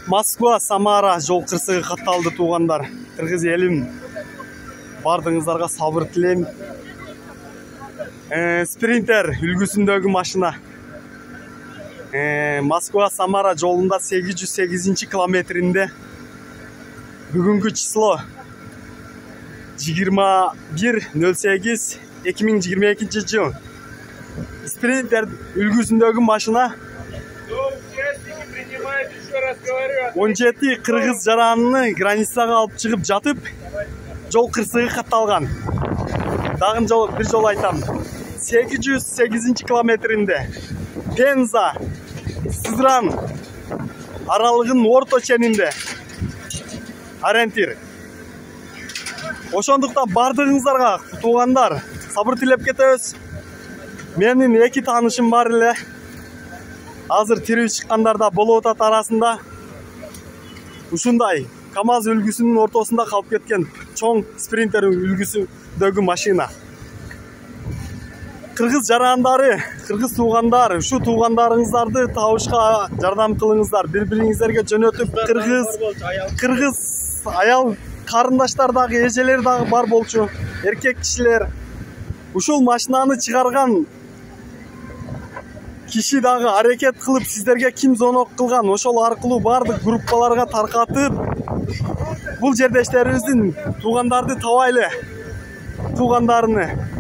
Москва, Самара жол кырсыгы катталды туугандар. Кыргыз элим, бардыңыздарга сабыр тилейм. Спринтер үлгүсүндөгү машина. Москва, Самара жолунда 808 километринде. Бүгүнкү число 21.08.2022 жыл. Спринтер үлгүсүндөгү машина 17 кыргыз жаранını границага алып чыгып жатып, жол кырсыгы катталган. Дагы бир жолу айтам. 808 километринде Пенза, Сызран аралыгынын орто ченинде. Ориентир. Ошондуктан бардыгыңыздарга туугандар, сабыр тилеп кетебиз. Менин 2 таанышым бар эле. Азыр тирүү чыккандар да болуп атат арасында. Ушундай КамАЗ үлгүсүнүн ортосунда калып кеткен чоң спринтер үлгүсүндөгү машина. Кыргыз жарандары, кыргыз туугандар, ушу туугандарыңыздарды табышка жардам кылыңыздар. Бири-бириңиздерге жөнөтүп, кыргыз аял карындаштар дагы, эжелер дагы бар болчу, эркек кишилер. Ушул машинаны чыгарган киши дагы аракет кылып, сиздерге ким зонок кылган, ошол аркылуу бардык группаларга таркатып, бул жердештерибиздин туугандарды табайлы, туугандарыны.